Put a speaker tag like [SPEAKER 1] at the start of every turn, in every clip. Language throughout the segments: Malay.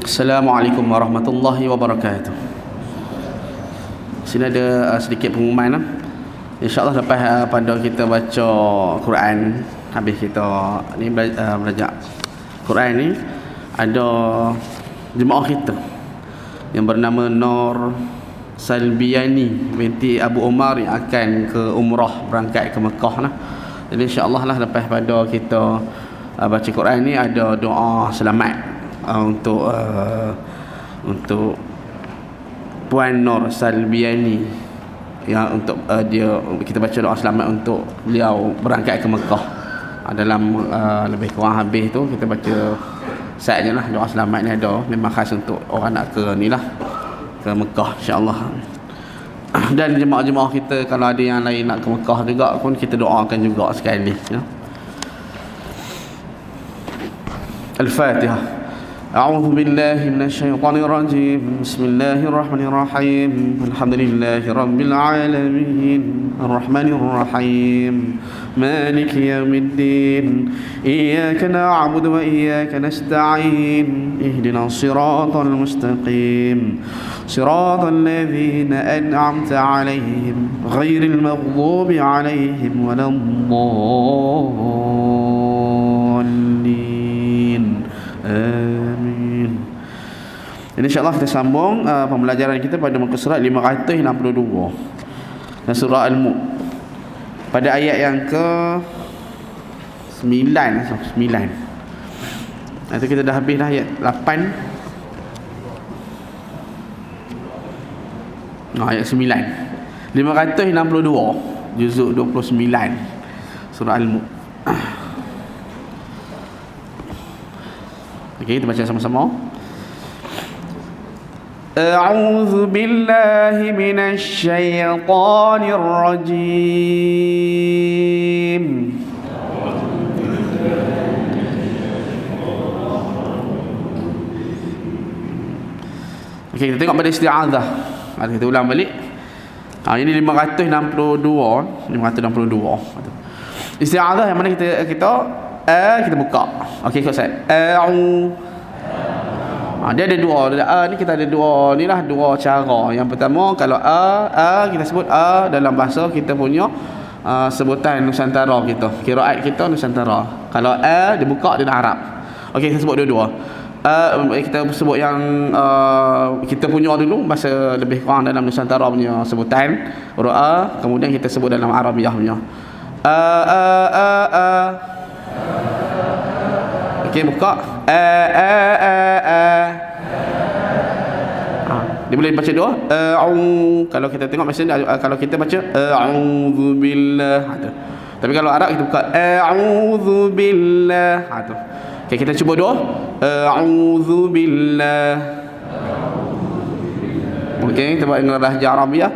[SPEAKER 1] Assalamualaikum warahmatullahi wabarakatuh. Sini ada sedikit pengumuman lah. InsyaAllah lepas pada kita baca Quran, habis kita ni belajar Quran ni, ada jemaah kita yang bernama Nur Salbiani binti Abu Umar yang akan ke umrah, berangkat ke Mekah lah. Jadi insyaAllah lah lepas pada kita baca Quran ni ada doa selamat untuk Puan Nur Salbiani, yang untuk dia kita baca doa selamat untuk beliau berangkat ke Mekah. Dalam lebih kurang habis tu kita baca saatnya lah doa selamat ni, ada memang khas untuk orang nak ke ni lah, ke Mekah insya-Allah. Dan jemaah-jemaah kita kalau ada yang lain nak ke Mekah juga pun kita doakan juga sekali ya. Al-Fatihah. أعوذ بالله من الشيطان الرجيم بسم الله الرحمن الرحيم الحمد لله رب العالمين الرحمن الرحيم مالك يوم الدين إياك نعبد وإياك نستعين اهدنا الصراط المستقيم صراط الذين أنعمت عليهم غير المغضوب عليهم ولا الضالين Amin. Jadi insyaAllah kita sambung pembelajaran kita pada muka surat 562 dan surah Al-Mulk pada ayat yang ke 9. Nanti kita dah habis dah ayat 8. Ayat 9 562 juzuk 29 surah Al-Mulk. Okey, kita baca sama-sama. A'udzu billahi minasy syaithanir rajim. Okey, kita tengok pada isti'adzah. Kita ulang balik. Ini 562. Isti'adzah yang mana kita buka. Okey, ikut saya. Dia ada dua. Ni kita ada dua ni lah, dua cara. Yang pertama kalau kita sebut dalam bahasa kita punya sebutan Nusantara kita. Qiraat kita Nusantara. Kalau dia buka dalam Arab. Okey, kita sebut dua-dua. Kita sebut yang kita punya dulu, bahasa lebih kurang dalam Nusantara punya sebutan huruf kemudian kita sebut dalam Arabiah punya. Okey, buka. Dia boleh baca dua. Kalau kita tengok macam kalau kita baca a'udzu billah. Tapi kalau Arab kita buka a'udzu billah. Okey, kita cuba dua. A'udzu billah. Okey, kita buat dengan bahasa Arabiah.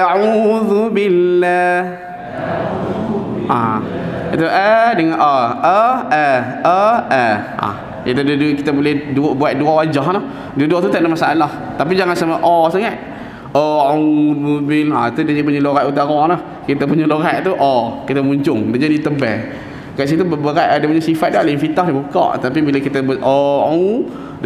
[SPEAKER 1] A'udzu billah. Itu dengan itu kita boleh buat dua wajah lah. Dua-dua tu tak ada masalah. Tapi jangan sama sangat. A'udzu billah. Itu dia punya lorat utara lah. Kita punya lorat tu kita muncung, dia jadi tebal. Kat situ berat, ada punya sifat dia al-infitah, dia buka. Tapi bila kita dia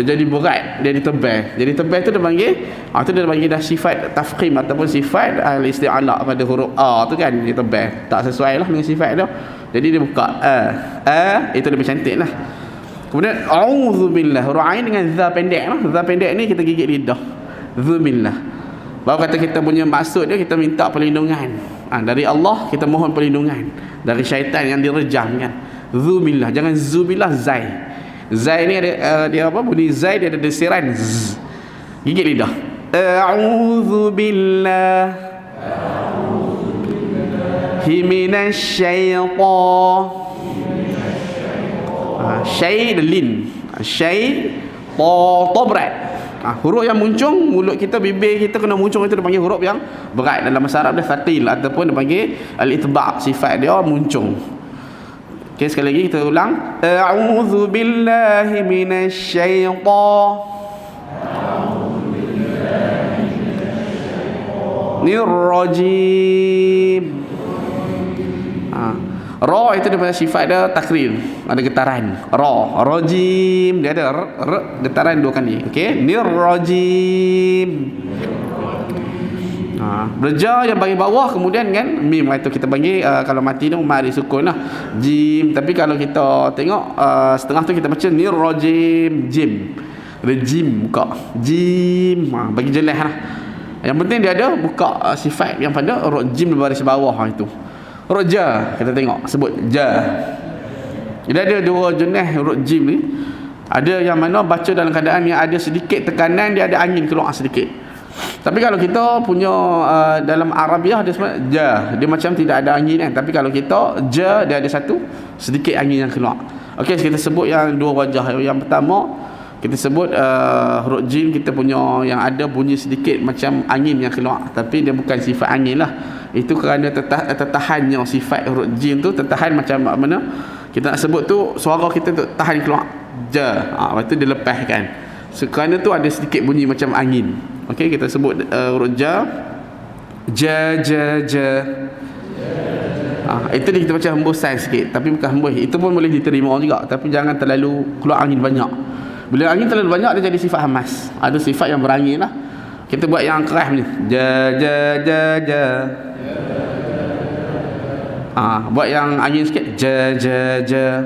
[SPEAKER 1] jadi berat, dia jadi tebal. Jadi tebal tu dia panggil tu dia panggil dah sifat tafkhim ataupun sifat al-isti'ala pada huruf tu kan, dia tebal. Tak sesuai lah dengan sifat dia. Jadi dia buka itu lebih cantik lah. Kemudian a'udzu billah, huruf ain dengan za pendek lah. Za pendek ni kita gigit lidah. Zubillah. Baru kata kita punya maksud dia, kita minta perlindungan dari Allah, kita mohon perlindungan dari syaitan yang direjam kan. Zubillah, jangan zubillah zai. Zai ni ada dia apa, bunyi zai dia ada desiran z. Gigit lidah. A'udzu billah minasy syaitan. Syai dan lin. Syai berat. Huruf yang muncung, mulut kita, bibir kita kena muncung, itu dipanggil huruf yang berat. Dalam bahasa Arab dia thaqil ataupun dipanggil al-itba', sifat dia muncung. Okey, sekali lagi kita ulang. A'udzu billahi minasy syaitanir rajim. Ra itu dia punya sifat dia takrir, ada getaran. Rajim dia ada getaran 2 kali. Okey, nirrajim. Berja yang bagi bawah kemudian kan mim itu kita panggil kalau mati tu mari sukun lah. Jim, tapi kalau kita tengok setengah tu kita baca nirrajim, jim. Rejim buka. Jim, bagi jelas lah. Yang penting dia ada buka sifat yang pada rajim di baris bawah itu. Roja kita tengok sebut ja. Jadi ada 2 jenis rajim ni. Ada yang mana baca dalam keadaan yang ada sedikit tekanan, dia ada angin keluar sedikit. Tapi kalau kita punya dalam Arabiah dia sebut ja, dia macam tidak ada angin kan. Tapi kalau kita ja, dia ada satu sedikit angin yang keluar. Okey, kita sebut yang 2 wajah. Yang pertama kita sebut huruf jim, kita punya yang ada bunyi sedikit macam angin yang keluar, tapi dia bukan sifat angin lah. Itu kerana tertahannya sifat huruf jim tu, tertahan macam mana kita nak sebut tu, suara kita tu tahan keluar ja. Lepas tu dia lepaskan. Kerana tu ada sedikit bunyi macam angin. Okey, kita sebut huruf ja. Ja ja ja. Itu dia kita baca hembusan sikit, tapi bukan hembus. Itu pun boleh diterima juga, tapi jangan terlalu keluar angin banyak. Bila angin terlalu banyak dia jadi sifat hamas. Ada sifat yang berangin lah. Kita buat yang keras ni. Ja ja ja ja. Buat yang angin sikit. Ja ja ja.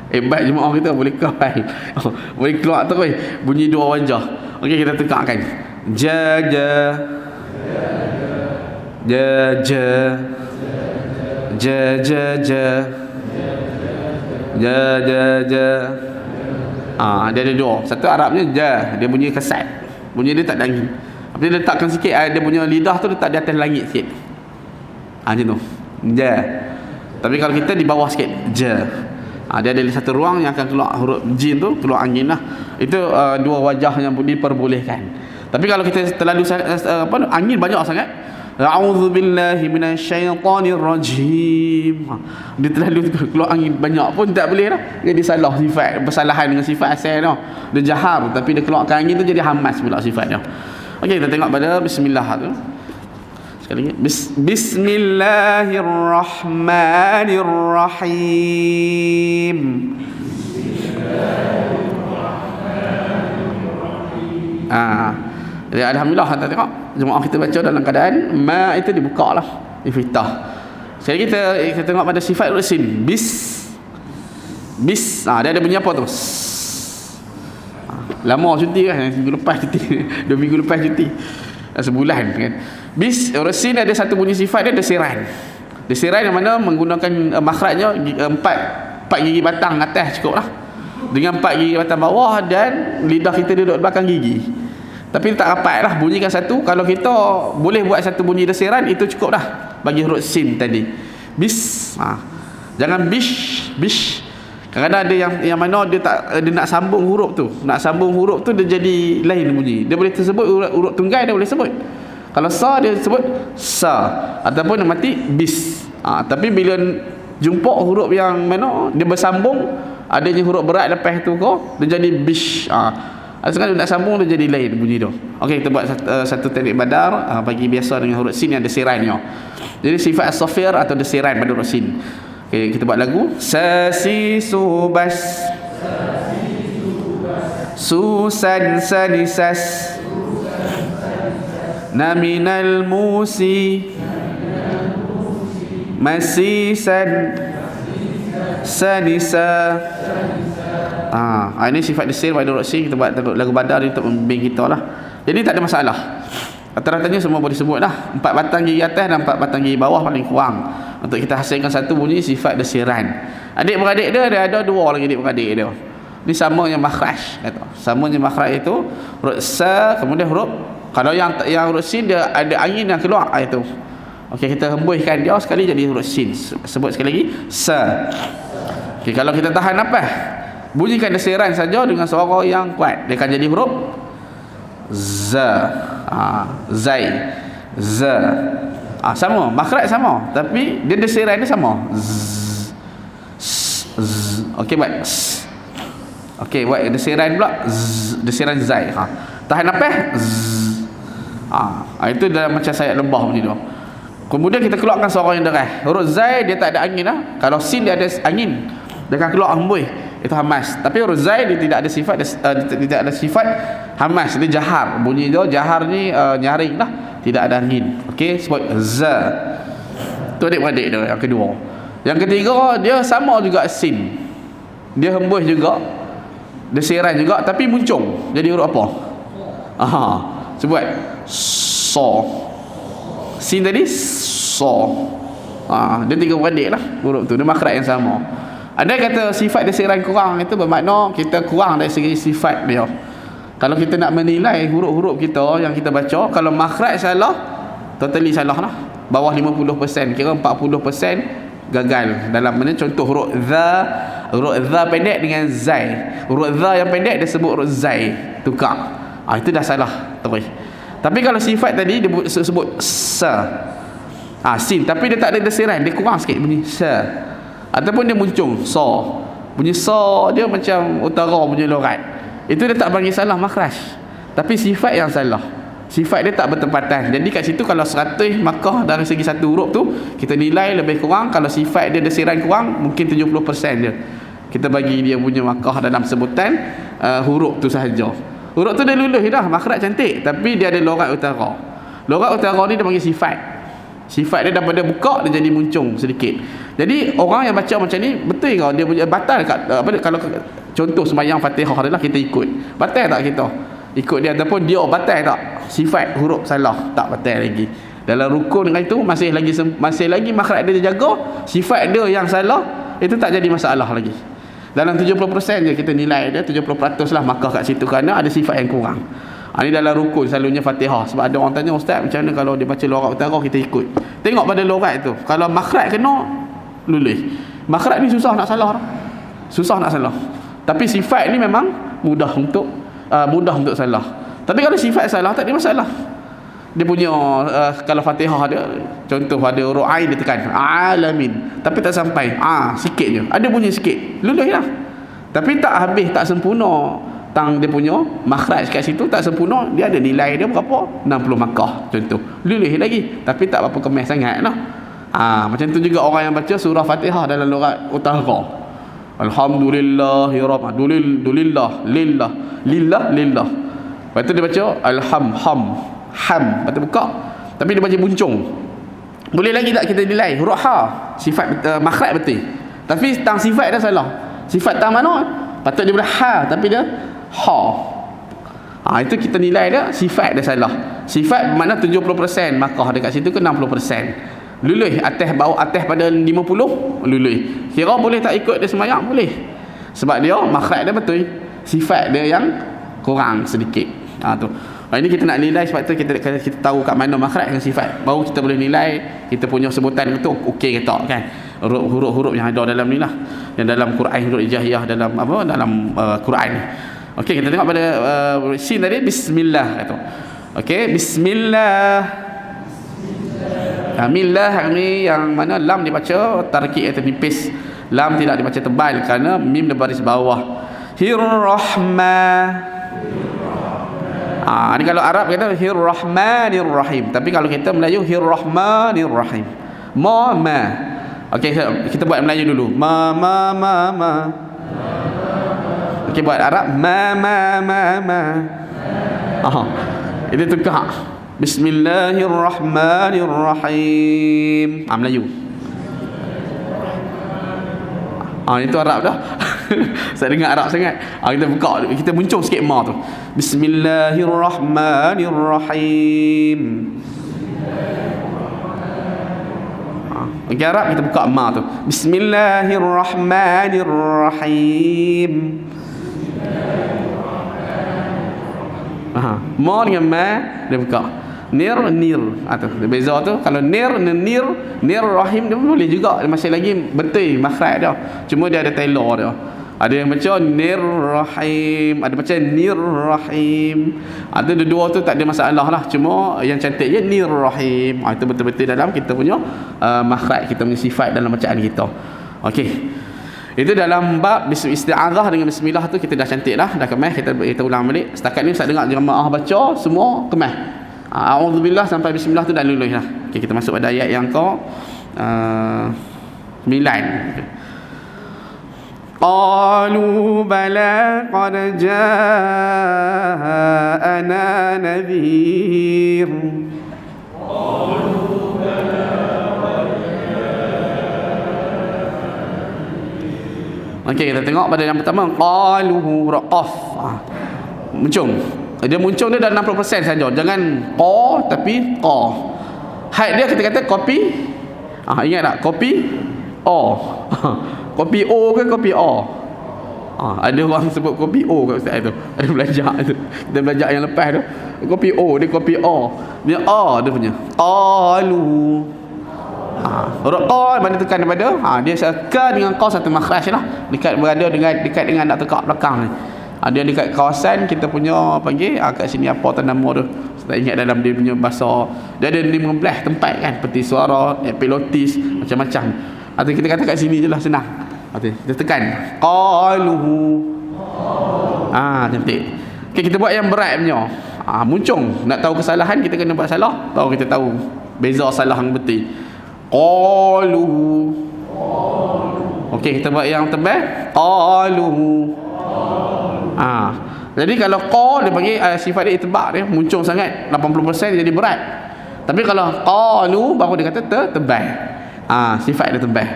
[SPEAKER 1] Hebat jemaah kita boleh keras. Boleh keluar terus bunyi 2 wajah. Okey, kita tekankan. Ja ja. Ja ja. Ja ja ja. Ja ja ja. Dia ada 2. Satu Arabnya ja, dia bunyi kesat. Bunyi dia tak ada angin. Tapi dia letakkan sikit, dia punya lidah tu letak di atas langit sikit. Macam tu. Ja. Tapi kalau kita di bawah sikit, ja. Dia ada satu ruang yang akan keluar huruf jim tu, keluar angin lah. Itu 2 wajah yang diperbolehkan. Tapi kalau kita terlalu angin banyak sangat, a'udzubillahi minasyaitonir rajim, dia terlalu keluar angin banyak pun tak boleh lah. Jadi salah sifat, bersalahan dengan sifat asal tu. Dia jahar tapi dia keluarkan angin tu jadi hamas pula sifatnya. Okey, kita tengok pada bismillah tu. Sekali lagi. Bismillahirrahmanirrahim. Jadi alhamdulillah kita tengok jemaah kita baca dalam keadaan ma itu dibuka lah, iftitah. Sekali kita tengok pada sifat sin. Bis. Dia ada bunyi apa tu? Lama cuti kan, minggu lepas cuti. 2 minggu lepas cuti. Sebulan kan. Bis sin ada satu bunyi sifat dia desiran. Desiran yang mana menggunakan makhrajnya 4 gigi batang atas cukup lah. Dengan 4 gigi batang bawah dan lidah kita duduk belakang gigi. Tapi tak rapat lah, bunyikan satu. Kalau kita boleh buat satu bunyi desiran, itu cukup dah bagi huruf sin tadi. Bis. Jangan bish. Kadang-kadang ada yang mana dia nak sambung huruf tu. Nak sambung huruf tu dia jadi lain bunyi. Dia boleh tersebut huruf tunggal, dia boleh sebut. Kalau sa dia sebut sa, ataupun mati bis. Tapi bila jumpa huruf yang mana dia bersambung, adanya huruf berat lepas tu dia jadi bish. Sekarang nak sambung dia jadi lain bunyi tu. Okey, kita buat satu teknik badar bagi biasa dengan huruf sin yang desirannya. Jadi sifat as-safir atau desiran pada huruf sin. Okey, kita buat lagu. Sasi subas. Susan sanisas. Naminal musi. Masisan sanisa. Ini sifat desir pada huruf sin. Kita buat lagu badar untuk membimbing kita lah. Jadi tak ada masalah. Rata-ratanya semua boleh sebut lah. 4 batang gigi atas dan 4 batang gigi bawah paling kurang untuk kita hasilkan satu bunyi sifat desiran. Adik-beradik dia ada 2 lagi adik-beradik dia. Ni sama yang makhraj kata. Sama yang makhraj itu huruf sa, kemudian huruf, kalau yang huruf sin dia ada angin yang keluar itu. Okey, kita hembuskan dia sekali jadi huruf sin. Sebut sekali lagi sa. Okey, kalau kita tahan apa? Bunyikan desiran saja dengan suara yang kuat, dia akan jadi huruf za. Zai. Za. Sama, makhraj sama, tapi dia desiran dia sama. Okey, buat okey, buat desiran pula. Desiran zai. Tahan apa? Itu dalam macam sayap lebah macam tu. Kemudian kita keluarkan suara yang deras. Huruf zai dia tak ada angin lah. Kalau sin dia ada angin, dia akan keluar hembus, itu hamas. Tapi huruf zai dia tidak ada sifat tidak ada sifat hamas, dia jahar. Bunyi dia jahar ni nyaring lah, tidak ada angin. Okey, sebut za. Tu adik-adik dia yang kedua. Yang ketiga dia sama juga sin. Dia hembus juga, dia serai juga, tapi muncung. Jadi huruf apa? Sebut so. Sin tadi so. Dia tiga beradik lah huruf tu, dia makhraj yang sama. Ada kata sifat dia serai kurang, itu bermakna kita kurang dari segi sifat dia. Kalau kita nak menilai huruf-huruf kita yang kita baca, kalau makhraj salah, totally salah lah. Bawah 50%, kira 40% gagal dalam mana. Contoh huruf za pendek dengan zai. Huruf za yang pendek dia sebut huruf zai, tukar. Itu dah salah terus. Tapi kalau sifat tadi dia sebut sa, sin, tapi dia tak ada desiran, dia kurang sikit bunyi sa, ataupun dia muncung so. Bunyi so dia macam utara punya lorat, itu dia tak bagi salah makhraj, tapi sifat yang salah. Sifat dia tak bertempatan. Jadi kat situ kalau 100 maka dari segi satu huruf tu kita nilai lebih kurang. Kalau sifat dia desiran kurang, mungkin 70% dia kita bagi dia punya makah dalam sebutan huruf tu sahaja. Huruf tu dia lulus dah, makhraj cantik, tapi dia ada lorat utara. Lorat utara ni dia panggil sifat. Sifat dia daripada buka dia jadi muncung sedikit. Jadi orang yang baca macam ni betul ke dia punya batal kat kalau contoh sembahyang Fatihah adalah kita ikut. Batal tak kita? Ikut dia, ataupun dia batal tak? Sifat huruf salah, tak batal lagi. Dalam rukun dengan itu masih lagi makhraj dia jaga, sifat dia yang salah itu tak jadi masalah lagi. Dalam 70% je kita nilai dia, 70% lah maka kat situ, kerana ada sifat yang kurang. Ini dalam rukun selalunya Fatihah. Sebab ada orang tanya, ustaz macam mana kalau dia baca lorat utara kita ikut? Tengok pada lorat tu, kalau makhraj kena lulus. Makhraj ni susah nak salah, susah nak salah. Tapi sifat ni memang mudah untuk salah. Tapi kalau sifat salah tak ada masalah. Dia punya kalau Fatihah dia contoh ada huruf ain dia tekan alamin, tapi tak sampai sikit je, ada bunyi sikit, lulus lah. Tapi tak habis, tak sempurna. Dia punya makhraj kat situ tak sempurna, dia ada nilai dia berapa? 60 makah contoh, lulus lagi, tapi tak berapa kemas sangat lah. Macam tu juga orang yang baca surah Fatihah dalam lorat utara, alhamdulillahirabbil lillah. Lepas tu dia baca ham, lepas tu buka, tapi dia baca buncung. Boleh lagi tak kita nilai huruf ha, sifat makhraj betul, tapi tang sifat dah salah. Sifat tang mana? Patut dia boleh ha, tapi dia ha. Itu kita nilai dia sifat dia salah. Sifat mana 70% makah dekat situ ke 60%. Lulus atas bawah, atas pada 50 lulus. Kira boleh tak ikut dia semayang? Boleh. Sebab dia makhraj dia betul, sifat dia yang kurang sedikit. Tu. Ini kita nak nilai, sebab tu kita tahu kat mana makhraj dengan sifat, baru kita boleh nilai kita punya sebutan itu okey ke tak, kan? Huruf-huruf yang ada dalam ni lah, yang dalam Quran, huruf hijaiyah dalam Quran. Okey, kita tengok pada sin tadi bismillah itu. Okey, bismillah. Millah ni yang mana lam dibaca tarkik atau nipis, lam tidak dibaca tebal kerana mim di baris bawah. Hirrahman. Ni kalau Arab kata Hirrahmanirrahim, tapi kalau kita Melayu Hirrahmanirrahim. Ma. Okey, kita buat Melayu dulu. Ma. Okey, buat Arab ma. Itu tukar. Bismillahirrahmanirrahim. Melayu. Itu Arab dah. Saya dengar Arab sangat. Kita buka, kita muncul sikit ma tu. Bismillahirrahmanirrahim. Okey, Arab kita buka ma tu. Bismillahirrahmanirrahim. Ma dengan ma dia buka. Nir. Tu beza tu. Kalau nir rahim dia boleh juga, masih lagi betul makhraj dia, cuma dia ada tailor dia. Ada yang baca nir rahim, ada baca nir rahim. Ada dua tu tak ada masalah lah, cuma yang cantik je nir rahim. Itu betul-betul dalam kita punya makhraj, kita punya sifat dalam bacaan kita. Okey, itu dalam bab isti'adzah dengan bismillah tu kita dah cantik dah kemas. Kita ulang balik. Setakat ni saya dengar jemaah baca semua kemas. A'udzubillah sampai bismillah tu dah lulus lah. Okay, kita masuk pada ayat yang ke 9. Okay. Qalu bala qad ja'ana nadhir. Okey, kita tengok pada yang pertama qaluhu raqaf. Muncung. Dia muncung dia dah 60% saja. Jangan qa tapi qa. Had dia kita kata kopi. Ingat tak? Kopi o. Kopi o ke kopi o? Ada orang sebut kopi o kat ustaz tu. Ada belajar tu. Kita belajar yang lepas tu. Kopi o, dia kopi o. Dia a dia punya. Qalu. Raqa mana tekan daripada dia ka dengan qa satu makhraj lah, dekat berada dengan dekat dengan nak tekak belakang ni. Dia dekat kawasan kita punya panggil kat sini apa tanamu tu. Saya ingat dalam dia punya bahasa dia ada 15 tempat kan, peti suara, epilotis, macam-macam. Atau kita kata kat sini je lah, senang. Kita tekan qaluhu. Cantik. Okay, kita buat yang berat punya. Muncung nak tahu kesalahan kita kena buat salah, tahu kita tahu beza salah dengan betul. Qaluhu. Okey, kita buat yang tebal. Qaluhu. Jadi kalau qa dia panggil sifat dia itibak dia muncung sangat 80% dia jadi berat. Tapi kalau qalu baru dia kata tebal. Sifat dia tebal.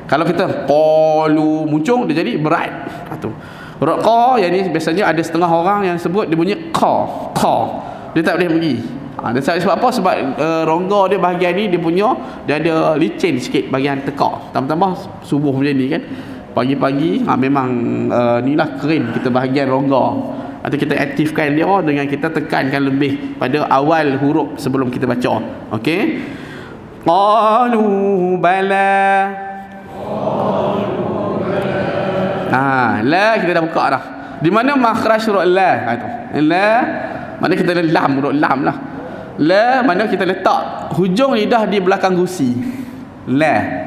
[SPEAKER 1] Kalau kita qalu muncung dia jadi berat. Tu. Raqa yang ni biasanya ada setengah orang yang sebut dia bunyi qa. Dia tak boleh pergi. Dan sebab apa? Sebab rongga dia bahagian ni dia ada licin sikit bahagian tekak. Tambah-tambah subuh macam ni kan. Pagi-pagi memang inilah keren kita bahagian rongga. Atau kita aktifkan dia dengan kita tekankan lebih pada awal huruf sebelum kita baca. Okey. Qalu bala. La kita dah buka dah. Di mana makhraj huruf la? La mana kita lam huruf lam lah. La mana kita letak hujung lidah di belakang gusi. La.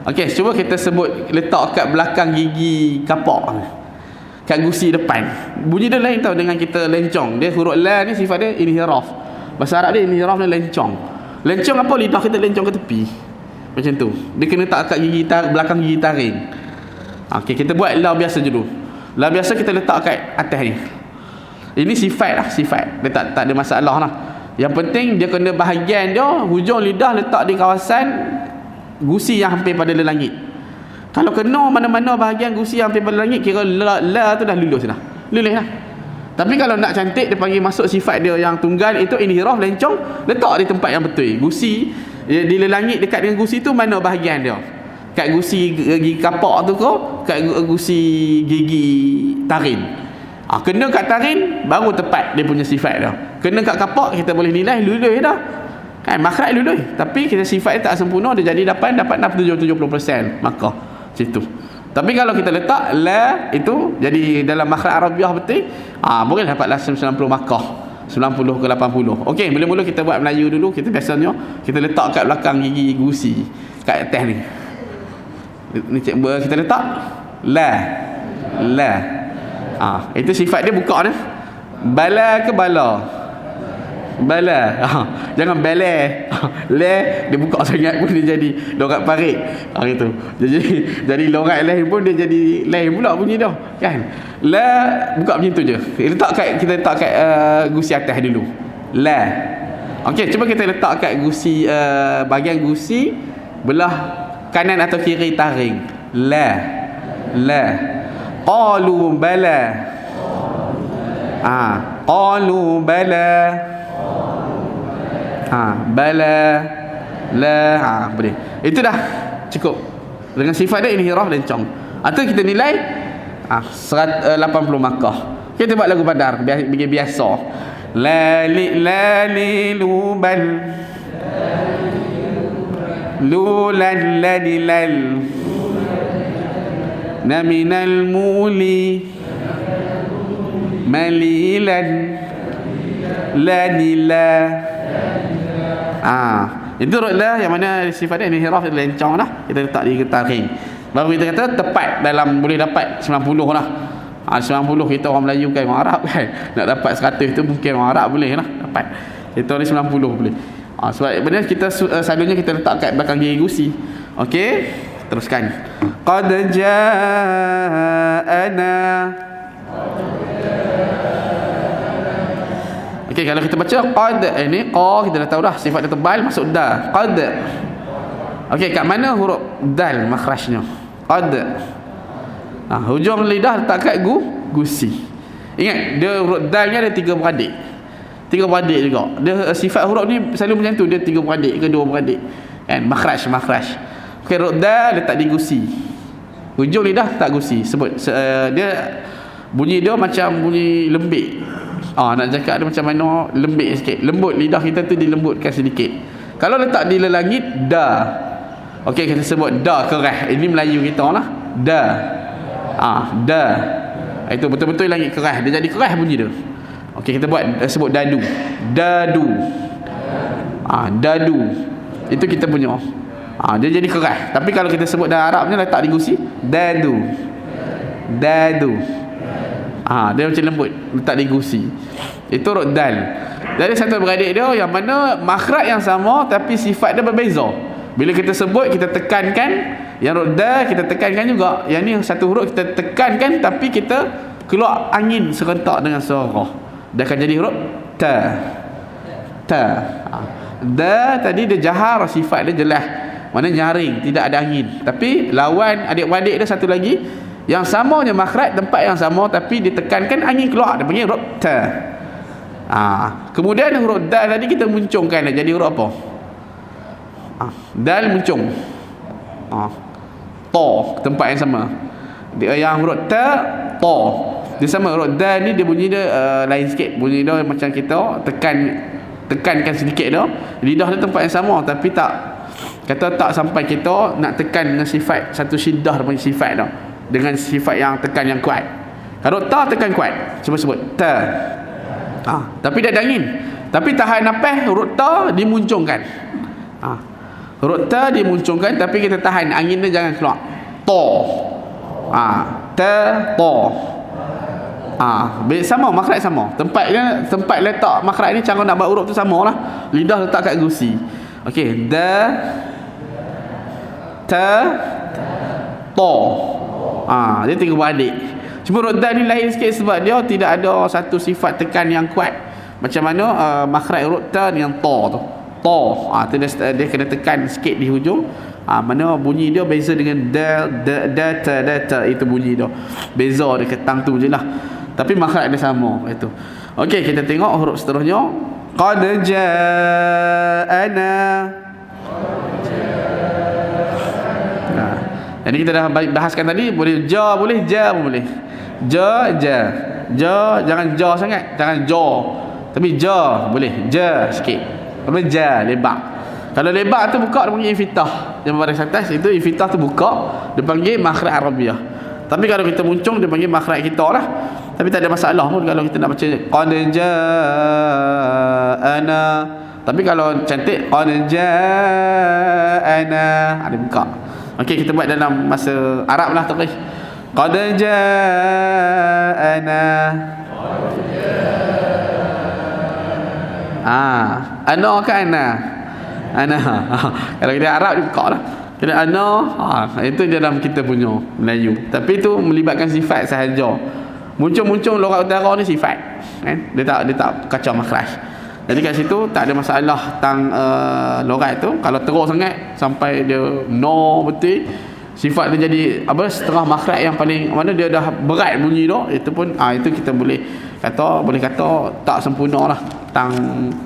[SPEAKER 1] Okey, cuba kita sebut letak kat belakang gigi kapak. Kat gusi depan. Bunyi dia lain tau dengan kita lencong. Dia huruf la ni sifat dia inhiraf. Bahasa Arab dia inhiraf ni lencong. Lencong apa? Lidah kita lencong ke tepi. Macam tu. Dia kena tak kat gigi belakang gigi taring. Okey, kita buat la biasa dulu. La biasa kita letak kat atas ni. Ini sifat lah, sifat. Dia tak ada masalah lah. Yang penting dia kena bahagian dia hujung lidah letak di kawasan gusi yang hampir pada langit. Kalau kena mana-mana bahagian gusi yang hampir pada langit, kira la tu dah lulus dah. Lulus lah. Tapi kalau nak cantik dia panggil masuk sifat dia yang tunggal itu inhiraf lencong, letak di tempat yang betul. Gusi di langit dekat dengan gusi tu mana bahagian dia? Kat gusi gigi kapak tu ke kat gusi gigi taring. Kena kat taring baru tepat dia punya sifat dia. Kena kat kapak kita boleh nilai lulus dah. Kan makhraj lulus. Tapi kita sifat dia tak sempurna, dia jadi dapat 70% maka situ. Tapi kalau kita letak la itu jadi dalam makhraj Arabiah betul, boleh dapatlah 90 makah. 90 ke 80. Okey, mula-mula kita buat Melayu dulu. Kita biasanya kita letak kat belakang gigi gusi kat atas ni. Kita letak la. Itu sifat dia buka ni. Bala ke bala? Bala. Jangan bala. Le dia buka sangat pun dia jadi lorat parik. Gitu. Jadi lorat lain pun dia jadi lain pula bunyi dah. Kan? La buka macam tu je. Kita letak kat gusi atas dulu. La. Okey, cuba kita letak kat gusi bahagian gusi belah kanan atau kiri taring. La. Qalu bala. Qalu bala. Bala. La. Boleh. Itu dah cukup. Dengan sifat dia inhiraf lencong. Atau kita nilai 80 makah. Kita buat lagu Badar biasa. La li lubal. Lulan ladilal. Naminal muli malilan ladila. Itu ruklah yang mana sifatnya inhiraf lencong lah. Kita letak di taring. Baru kita kata tepat dalam boleh dapat 90 lah. 90 kita orang Melayu kan, orang Arab kan. Nak dapat 100 tu mungkin orang Arab boleh lah dapat. Kita ni 90 boleh. Sebab benar kita selalunya kita letak kat belakang gigi gusi. Okey, teruskan. Qad ja'ana. Okey, kalau kita baca qad, ini qa kita dah tahu dah sifat dia tebal masuk dah. Qad. Okey, kat mana huruf dal makhrajnya? Qad. Hujung lidah letak kat gusi. Ingat, dia huruf dal ni ada 3 beradik. 3 beradik juga. Dia sifat huruf ni selalu macam tu, dia 3 beradik ke 2 beradik. Kan, makhraj. Okey, huruf dal letak di gusi. Hujung lidah tak gusi. Sebut dia bunyi dia macam bunyi lembik. Nak cakap dia macam mana lembik sikit. Lembut lidah kita tu dilembutkan sedikit. Kalau letak di langit dah. Okey, kita sebut dah keras. Ini Melayu kita lah. Dah. Dah. Itu betul-betul langit keras. Dia jadi keras bunyi dia. Okey, kita sebut dadu. Dadu. Dadu. Itu kita punya. Dia jadi keras. Tapi kalau kita sebut dalam Arabnya letak di gusi, dadu. Dadu. Dia macam lembut, letak di gusi. Itu huruf dal. Jadi satu beradik dia yang mana makhraj yang sama tapi sifat dia berbeza. Bila kita sebut, kita tekankan. Yang huruf dal kita tekankan juga. Yang ni satu huruf kita tekankan tapi kita keluar angin serentak dengan suara. Dia akan jadi huruf ta. Ta. Da tadi dia jahar, sifat dia jelas. Mana nyaring, tidak ada angin. Tapi lawan adik-beradik dia satu lagi yang samanya makhraj, tempat yang sama tapi ditekankan angin keluar, dia panggil huruf ta. Kemudian huruf dal tadi kita muncungkan dia jadi huruf apa? Dal muncung. Ta, tempat yang sama. Yang huruf ta, ta. Dia sama, huruf dal ni dia bunyi dia lain sikit. Bunyi dia macam kita tekankan sedikit dia. Lidah dia tempat yang sama tapi tak sampai kita nak tekan dengan sifat satu syiddah dia punya sifat dia. Dengan sifat yang tekan yang kuat. Kalau ta tekan kuat, cuba sebut ta. Tapi dia ada angin. Tapi tahan nafas, huruf ta dimuncungkan. Huruf ta dimuncungkan tapi kita tahan, angin dia jangan keluar. Ta. Ta, ta. Sama makhraj sama. Tempat letak makhraj ni cara nak buat huruf tu samalah. Lidah letak kat gusi. Okey, da, ta, ta. Dia 3 beradik. Cuma huruf dal ni lain sikit sebab dia tidak ada satu sifat tekan yang kuat. Macam mana makhraj huruf ta dengan ta tu. Ta. Dia kena tekan sikit di hujung. Mana bunyi dia beza dengan da, ta. Itu bunyi dia. Beza dia ketang tu je lah. Tapi makhraj dia sama. Itu. Okey, kita tengok huruf seterusnya. Qad ja'ana. Jadi kita dah bahaskan tadi, boleh ja boleh, ja pun boleh. Ja, jangan ja sangat, jangan ja. Tapi ja boleh, ja sikit. Apa ja lebar. Kalau lebar tu buka dia panggil infitah. Yang baris atas itu infitah tu buka, dia panggil makhraj Arabiah. Tapi kalau kita muncung dia panggil makhraj kita lah. Tapi tak ada masalah pun kalau kita nak baca qad ja'ana. Tapi kalau cantik qad ja'ana, ada buka. Okey, kita buat dalam masa Arab lah terus. Qad ja'ana. Ana ke ana? Ana. Kalau kita Arab dia buka lah. Kena ana, itu dalam kita punya Melayu. Tapi itu melibatkan sifat sahaja. Muncul-muncul lorat utara ni sifat. Kan? Dia tak kacau makhraj. Jadi kat situ tak ada masalah tentang lorat tu. Kalau terus sangat sampai dia no betul, sifat dia jadi setengah makhraj yang paling mana dia dah berat bunyi tu, itu pun itu kita boleh kata tak sempurna lah. Tentang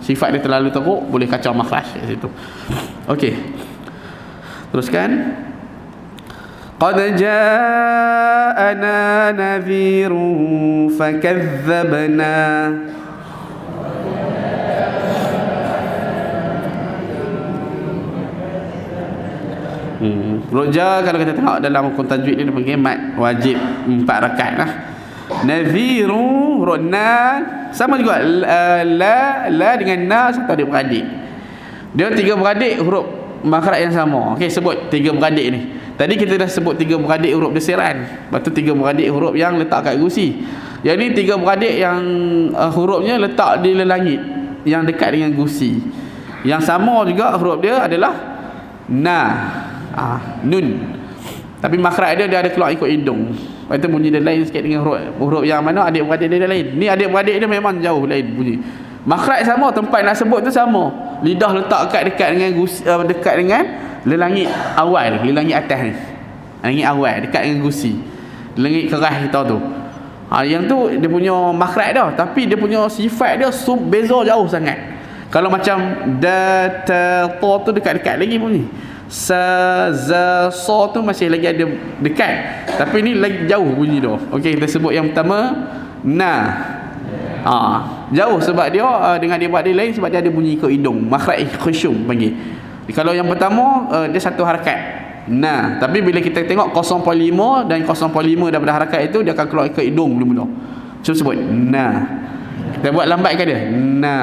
[SPEAKER 1] sifat dia terlalu teruk, boleh kacau makhraj kat situ. Okey. Teruskan. Qad ja'ana nadhirun fakadzabna. Roja kalau kita tengok dalam hukum tajwid ni dia panggil mat wajib 4 rakaat lah. Nadhiru rona sama juga la dengan na satu adik beradik. Dia 3 beradik huruf makhraj yang sama. Okey, sebut 3 beradik ni. Tadi kita dah sebut 3 beradik huruf desiran. Lepas tu 3 beradik huruf yang letak kat gusi. Yang ni 3 beradik yang hurufnya letak di langit. yang dekat dengan gusi. Yang sama juga huruf dia adalah na, nun. Tapi makhraj dia ada keluar ikut hidung. Lepas tu bunyi dia lain sikit dengan huruf yang mana adik-beradik dia lain. Ni adik-beradik dia memang jauh lain bunyi. Makhraj sama, tempat nak sebut tu sama. Lidah letak dekat dengan gusi, dekat dengan lelangit awal, lelangit atas ni. Lelangit awal dekat dengan gusi. Lelangit keras kita tu. Yang tu dia punya makhraj dah, tapi dia punya sifat dia beza jauh sangat. Kalau macam da, ta, ta tu dekat-dekat lagi bunyi. Sa, za, so tu masih lagi ada dekat, tapi ni lagi jauh bunyi tu. Okey, kita sebut yang pertama na. Jauh sebab dia dengan adik-beradik lain sebab dia ada bunyi ikut hidung, makhraj khusyum panggil. Kalau yang pertama dia satu harakat na, tapi bila kita tengok 0.5 dan 0.5 daripada harakat itu dia akan keluar ikut hidung mula-mula. Cuba sebut na. Kita buat lambatkan dia na.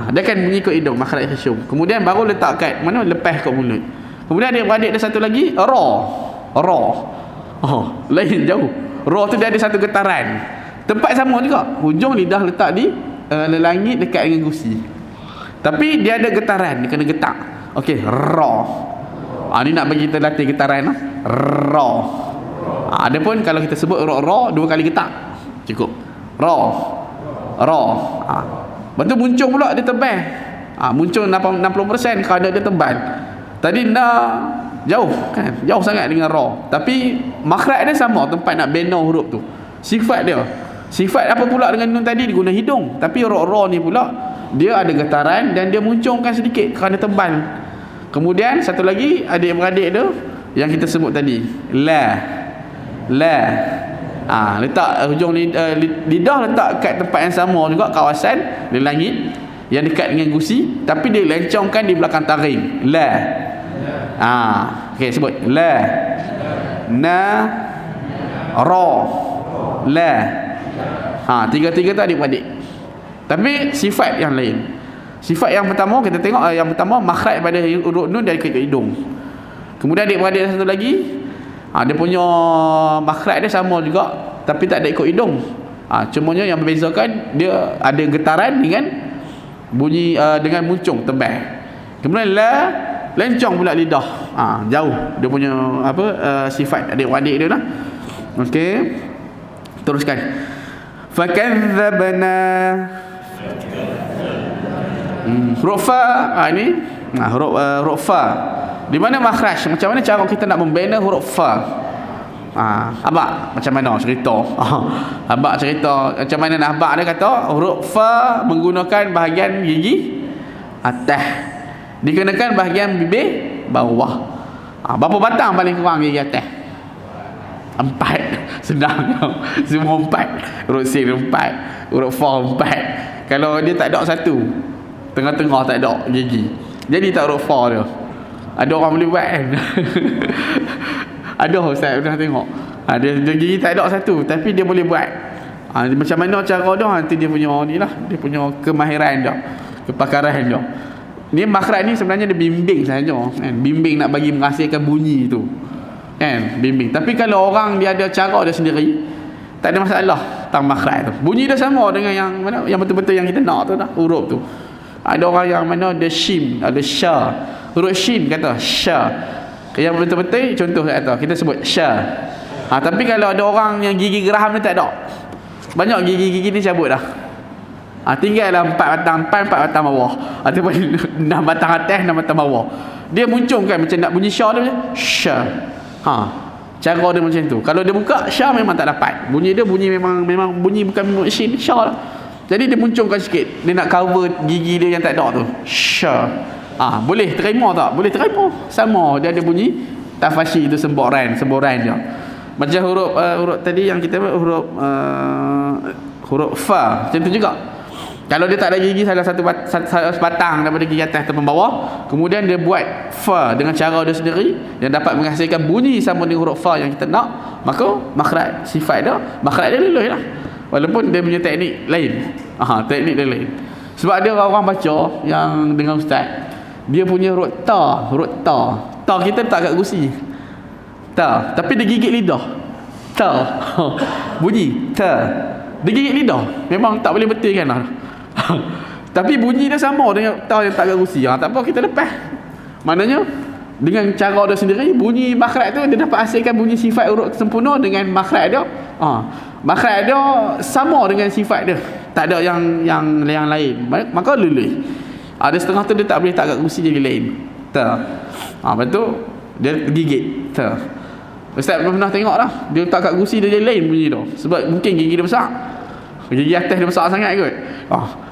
[SPEAKER 1] Dia akan bunyi ikut hidung, makhraj khusyum. Kemudian baru letak kat mana, lepas kat mulut. Kemudian adik-beradik dia satu lagi ra. Lain jauh. Ra tu dia ada satu getaran. Tempat sama juga, hujung lidah letak di lelangit dekat dengan gusi, tapi dia ada getaran, dia kena getak. Okey, ra. Ni nak bagi kita latih getaran ra. Adapun kalau kita sebut ra 2 kali getak cukup. Ra. Lepas tu muncul pula dia tebal. Muncul 60% kadar dia tebal. Tadi na jauh kan, jauh sangat dengan ra, tapi makhraj dia sama, tempat nak bina huruf tu. Sifat apa pula dengan nun tadi, dia guna hidung, tapi ra ni pula dia ada getaran dan dia muncungkan sedikit kerana tebal. Kemudian satu lagi adik-beradik dia yang kita sebut tadi, la. Letak hujung lidah letak kat tempat yang sama juga, kawasan lelangit yang dekat dengan gusi, tapi dia lencongkan di belakang taring. La. Okey, sebut la. Na. Ra. La. Tiga-tiga tu adik-beradik, tapi sifat yang lain. Sifat yang pertama kita tengok, yang pertama makhraj pada huruf nun dari hidung. Kemudian adik-beradik satu lagi, dia punya makhraj dia sama juga, tapi tak ada ikut hidung. Cumanya yang membezakan dia ada getaran dengan bunyi dengan muncung tebal. Kemudian la, lencong pula lidah. Jauh dia punya sifat adik-beradik dia lah. Okey, teruskan. Fakadzabna. Huruf fa ni huruf fa. Di mana makhraj? Macam mana cara kita nak membina huruf fa? Abang macam mana cerita? Abang cerita macam mana nak abang dia kata huruf fa menggunakan bahagian gigi atas, dikenakan bahagian bibir bawah. Berapa batang paling kurang gigi atas? 4. Senang. Semua 4. Huruf sin 4, huruf fa 4. Kalau dia tak ada satu, tengah-tengah tak ada gigi, jadi tak huruf fa dia. Ada orang boleh buat kan? Ada ustaz pernah tengok. Dia gigi tak ada satu, tapi dia boleh buat. Macam mana cara dia, nanti dia punya ni lah, dia punya kemahiran dia, kepakaran dia. Ni makhraj ni sebenarnya dia bimbing saja kan? Bimbing nak bagi menghasilkan bunyi tu kan, bimbing. Tapi kalau orang dia ada cara dia sendiri, tak ada masalah tentang makhraj tu. Bunyi dia sama dengan yang mana, yang betul-betul yang kita nak tu dah, huruf tu. Ada orang yang mana ada shin, ada sha. Huruf shin kata sha. Yang betul-betul contoh kata kita sebut sha. Tapi kalau ada orang yang gigi geraham ni tak ada, banyak gigi-gigi ni cabut dah. Tinggallah 4 batang depan, 4 batang bawah, ataupun 6 batang atas, 6 batang bawah. Dia muncungkan macam nak bunyi sha tu macam sha. Cara dia macam tu. Kalau dia buka sha memang tak dapat. Bunyi dia bunyi memang bunyi bukan shin, sha lah. Jadi dia muncungkan sikit. Dia nak cover gigi dia yang tak ada tu. Sha. Boleh terima tak? Boleh terima. Sama, dia ada bunyi tafasyi itu, semboran dia. Macam huruf tadi yang kita huruf fa, macam tu juga. Kalau dia tak ada gigi salah satu batang daripada gigi atas ataupun bawah, kemudian dia buat fa dengan cara dia sendiri yang dapat menghasilkan bunyi sama dengan huruf fa yang kita nak, maka makhraj sifat dia, makhraj dia lulus lah. Walaupun dia punya teknik lain. Teknik dia lain. Sebab ada orang baca yang dengan ustaz, dia punya huruf ta. Ta kita tak kat gusi. Ta, tapi dia gigit lidah. Ta. Bunyi ta. Dia gigit lidah. Memang tak boleh betulkan lah. Tapi bunyi dia sama dengan ta yang tak gerusi. Tak apa, kita lepas. Maknanya dengan cara dia sendiri, bunyi makhraj tu dia dapat hasilkan bunyi sifat huruf sempurna dengan makhraj dia. Makhraj dia sama dengan sifat dia. Tak ada yang lain. Maka lulus. Ada setengah tu dia tak boleh tak gerusi jadi lain. Lepas tu dia gigit. Ustaz pernah tengok lah, dia tak kat gusi dia jadi lain bunyi tu. Sebab mungkin gigi dia besar. Gigi atas dia besar sangat kot.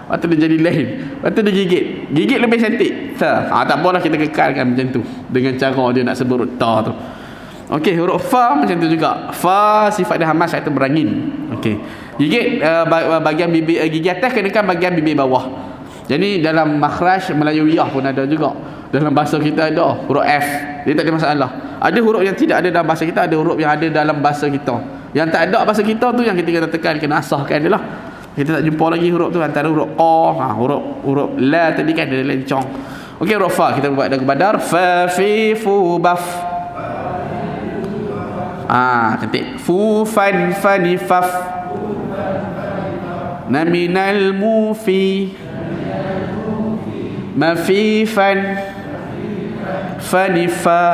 [SPEAKER 1] Lepas tu dia jadi lain. Lepas tu dia gigit. Gigit lebih cantik. Tak apalah, kita kekalkan macam tu. Dengan cara dia nak sebut ta tu. Okey, huruf fa macam tu juga. Fa sifat dia hamas iaitu berangin. Okey. Gigit bahagian bibir, gigi atas kenakan bahagian bibir bawah. Jadi dalam makhraj Melayuiyah pun ada juga. Dalam bahasa kita ada huruf F. Dia tak ada masalah. Ada huruf yang tidak ada dalam bahasa kita, ada huruf yang ada dalam bahasa kita. Yang tak ada bahasa kita tu yang kita kena tekan, kena asahkan dia lah. Kita tak jumpa lagi huruf tu antara huruf qa, huruf la tadi kan dia lencong. Okey, huruf fa kita buat dagu badar. Fa fi fu baf. Cantik. Fu fan fani faf. Na minal mufi. Mafifan fanifa.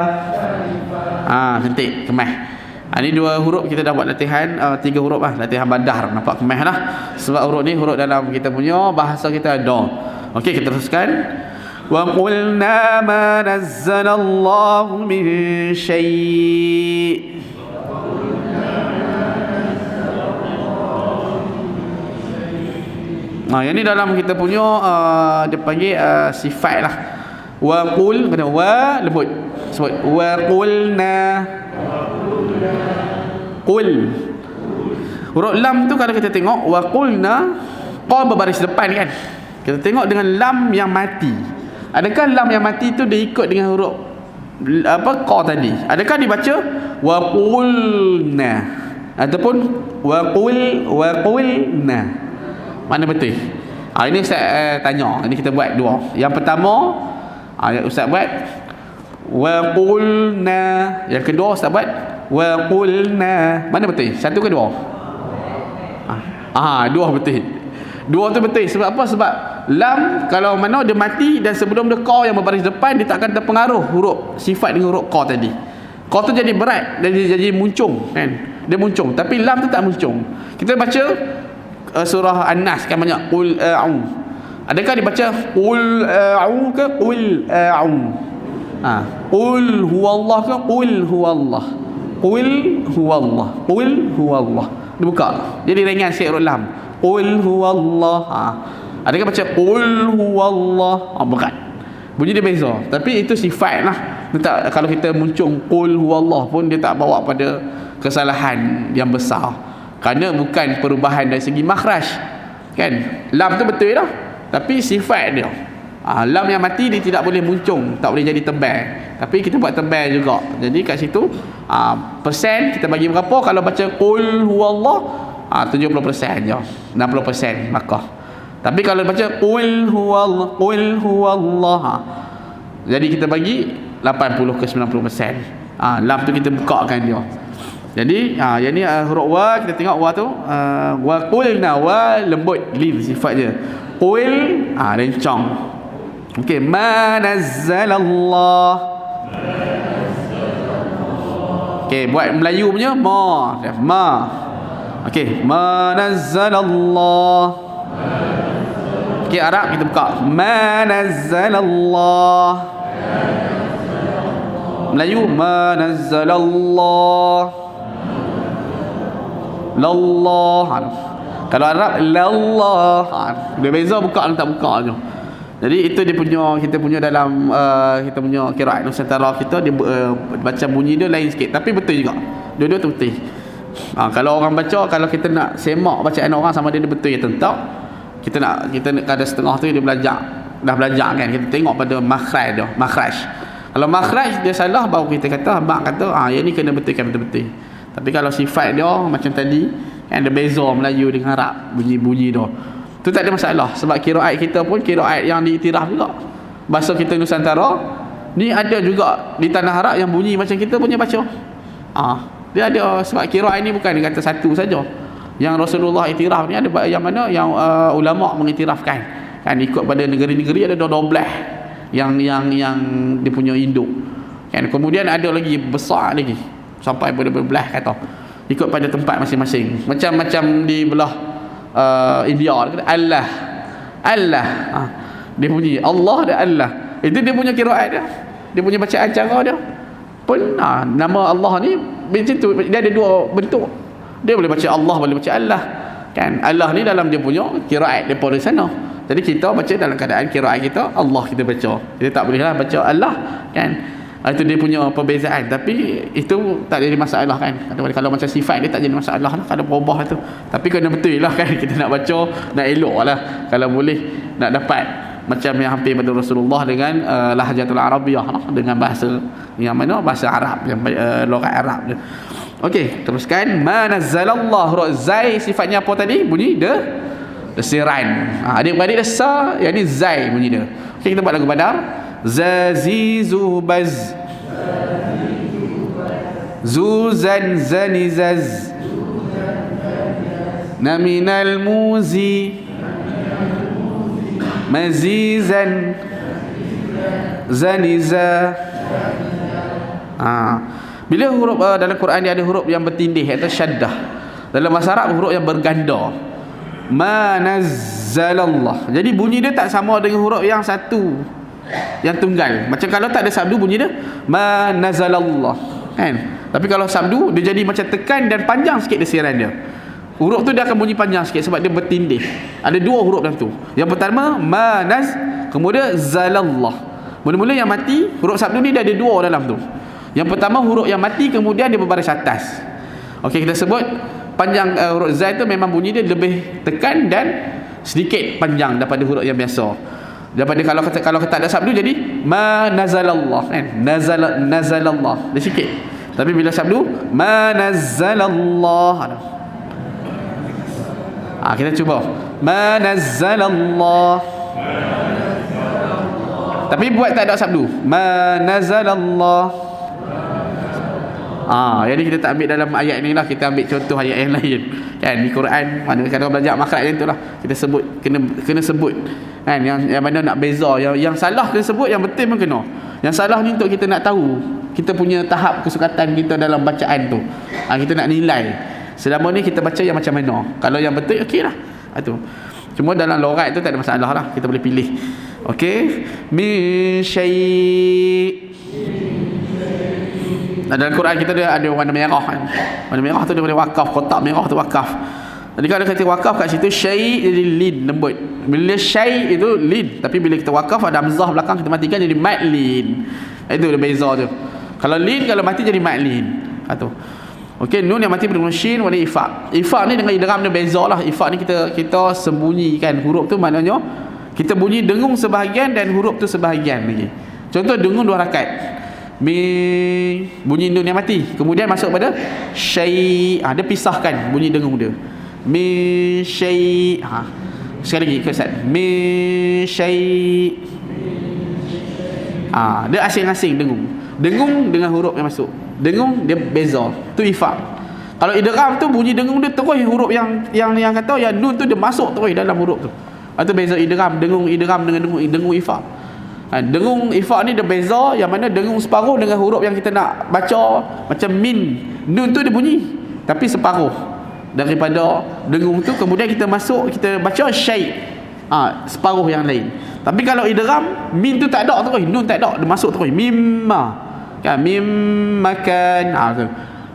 [SPEAKER 1] Cantik, kemah. Ini dua huruf kita dah buat latihan, tiga huruf lah, latihan badar. Nampak kemah lah. Sebab huruf ni huruf dalam kita punya bahasa kita ada. Okey, kita teruskan. Wa qulna ma nazzalallahu min syai'. Yang ni dalam kita punya dia panggil sifat lah. Wa qul, kena wa lembut. Sebut wa qulna. Qul. Huruf lam tu kalau kita tengok wa qulna, qa berbaris depan kan. Kita tengok dengan lam yang mati. Adakah lam yang mati tu dia ikut dengan huruf qa tadi? Adakah dibaca wa qulna ataupun wa qulna? Mana betul? Ini Ustaz tanya. Ini kita buat dua. Yang pertama Ustaz buat wa qulna. Yang kedua Ustaz buat wa qulna. Mana betul? Satu ke dua? Dua betul. Dua tu betul. Sebab apa? Sebab lam kalau mana dia mati dan sebelum dia qa yang berbaris depan, dia tak akan terpengaruh huruf sifat dengan huruf qa tadi. Qa tu jadi berat dan jadi muncung kan. Dia muncung. Tapi lam tu tak muncung. Kita baca surah An-Nas kan banyak qul a'u. Adakah dibaca qul a'u ke qul a'u? Qul huwallah ke qul huwallah? Qul huwallah. Qul huwallah. Dibuka. Jadi ringan sikit huruf lam. Qul huwallah. Adakah baca qul huwallah? Berat. Bunyi dia beza. Tapi itu sifat lah. Tak, kalau kita muncung qul huwallah pun dia tak bawa pada kesalahan yang besar. Kerana bukan perubahan dari segi makhraj kan. Lam tu betul lah, tapi sifat dia lam yang mati dia tidak boleh muncung, tak boleh jadi tebal. Tapi kita buat tebal juga. Jadi kat situ persen kita bagi berapa? Kalau baca qul huwallah 70% je, 60% maka. Tapi kalau baca qul huwallah jadi kita bagi 80 ke 90%. Lam tu kita bukakan dia. Jadi yang ni huruf wa, kita tengok wa tu wa qulna, wa lembut, lin sifat dia. Qul lencong. Okey, ma nazzalallah. Okey, buat Melayu punya ma. Okey, ma nazzalallah. Okey, Arab kita buka ma nazzalallah. Melayu ma nazzalallah. Lallah. Kalau Arab lallah. Dia beza buka dan tak buka je. Jadi itu dia punya, kita punya dalam kita punya qiraat Nusantara kita, dia baca bunyi dia lain sikit, tapi betul juga. Dua-dua tu betul. Kalau orang baca, kalau kita nak semak bacaan orang sama dia betul ya tentak. Kita nak ada setengah tu dia dah belajar kan. Kita tengok pada makhraj dia, makhraj. Kalau makhraj dia salah baru kita kata, abang kata yang ni kena betulkan betul-betul. Tapi kalau sifat dia macam tadi kan, ada beza Melayu dengan Arab bunyi-bunyi dia. Tu tak ada masalah. Sebab qiraat kita pun qiraat yang diiktiraf juga. Bahasa kita Nusantara ni ada juga di tanah Arab yang bunyi macam kita punya baca. Dia ada, sebab qiraat ni bukan dia kata satu saja. Yang Rasulullah iktiraf ni ada yang mana yang ulama mengiktirafkan. kan. Ikut pada negeri-negeri ada 12 yang dia punya induk kan. Kemudian ada lagi besar lagi sampai berbelah kata, ikut pada tempat masing-masing. Macam di belah India Allah dia bunyi Allah dan Allah, itu dia punya qiraat dia punya bacaan cara dia pun. Nama Allah ni macam tu, dia ada dua bentuk, dia boleh baca Allah, boleh baca Allah kan. Allah ni dalam dia punya qiraat daripada sana, jadi kita baca dalam keadaan qiraat kita Allah kita baca, kita tak bolehlah baca Allah kan. Itu dia punya perbezaan, tapi itu tak jadi masalah kan. Kalau macam sifat dia tak jadi masalah lah kalau berubah tu, tapi kena betul lah kan. Kita nak baca, nak elok lah kalau boleh, nak dapat macam yang hampir pada Rasulullah dengan lahjatul Arabiyah lah, dengan bahasa yang mana bahasa Arab, yang logat Arab dia. Okey, teruskan. Ma nazzalallahu zai, sifatnya apa tadi? Bunyi desiran. Adik-beradik desa, yang ni zai bunyi dia. Okey, kita buat lagu Badar. Zazizu baz Zuzan zanizaz Naminal muzi Mazizan Zaniza. Bila huruf dalam Quran dia ada huruf yang bertindih atau syaddah, dalam bahasa Arab huruf yang berganda. Ma nazzalallah, jadi bunyi dia tak sama dengan huruf yang satu, yang tunggal. Macam kalau tak ada sabdu bunyi dia ma nazalallah kan. Tapi kalau sabdu dia jadi macam tekan dan panjang sikit desiran dia. Huruf tu dia akan bunyi panjang sikit sebab dia bertindih. Ada dua huruf dalam tu. Yang pertama ma naz, kemudian zalallah. Mula-mula yang mati, huruf sabdu ni dia ada dua dalam tu. Yang pertama huruf yang mati, kemudian dia berbaris atas. Okey, kita sebut panjang huruf za itu memang bunyi dia lebih tekan dan sedikit panjang daripada huruf yang biasa. Daripada kalau tak ada sabdu jadi ma nazalallah kan, nazalallah dia sikit. Tapi bila sabdu ma nazalallah, kita cuba ma nazalallah, tapi buat tak ada sabdu ma nazalallah. Jadi kita tak ambil dalam ayat ni lah, kita ambil contoh ayat yang lain kan. Di Quran mana kalau belajar makhraj macam tu lah, kita sebut, kena sebut kan, yang mana nak beza, yang salah kena sebut, yang betul pun kena. Yang salah ni untuk kita nak tahu kita punya tahap kesukatan kita dalam bacaan tu. Kita nak nilai selama ni kita baca yang macam mana. Kalau yang betul okey lah. Itu cuma dalam logat tu tak ada masalah lah, kita boleh pilih. Okey, min syai'. Dalam Quran kita ada warna merah kan. Warna merah tu dia boleh wakaf, kotak merah tu wakaf. Jadi kalau kita wakaf kat situ syai' jadi lin, lembut. Bila syai' itu lin, tapi bila kita wakaf ada hamzah belakang kita matikan jadi mad lin. Itu dia beza tu. Kalau lin, kalau mati jadi mad lin. Okey, nun yang mati berguna shin, warna ifaq. Ifaq ni dengan idgham dia beza lah. Ifaq ni kita sembunyikan huruf tu, maknanya kita bunyi dengung sebahagian dan huruf tu sebahagian lagi. Contoh dengung 2 rakaat. Bunyi nun yang mati, kemudian masuk pada syai', dia pisahkan bunyi dengung dia. Mi syai'. Sekali lagi ikut Ustaz. Mi syai'. Dia asing-asing dengung dengan huruf yang masuk. Dengung dia beza. Tu ifaq. Kalau idgham tu bunyi dengung dia terus huruf yang kata yang nun tu dia masuk terus dalam huruf tu. Itu beza idgham, dengung idgham dengan dengung ifaq. Dengung ifaq ni dia beza, yang mana dengung separuh dengan huruf yang kita nak baca. Macam min, nun tu dia bunyi tapi separuh daripada dengung tu, kemudian kita masuk, kita baca syai', separuh yang lain. Tapi kalau idgham, min tu tak ada terus, nun tak ada, dia masuk terus mimma kan, mim makan,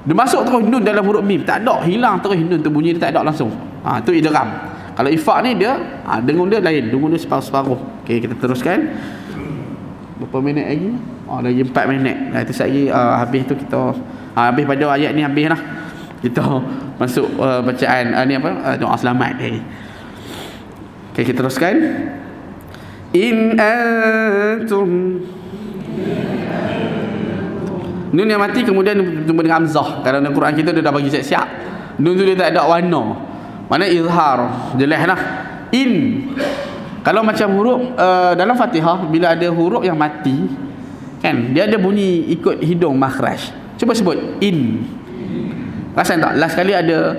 [SPEAKER 1] dia masuk terus nun dalam huruf mim, tak ada, hilang terus nun tu, bunyi dia tak ada langsung. Tu idgham. Kalau ifaq ni dia dengung dia lain, dengung dia separuh-separuh. Okey, kita teruskan. Berapa minit lagi? Lagi 4 minit. Itu lagi habis tu kita habis pada ayat ni, habis lah kita masuk bacaan ni apa, doa selamat ni. Okey, kita teruskan. In antum, nun yang mati kemudian berjumpa dengan hamzah. Kalau dalam Quran kita dia dah bagi siap-siap, nun tu dia tak ada warna, mana izhar, jelas lah. In, kalau macam huruf dalam Fatihah, bila ada huruf yang mati kan, dia ada bunyi ikut hidung makhraj. Cuba sebut in. Rasakan tak? Last kali ada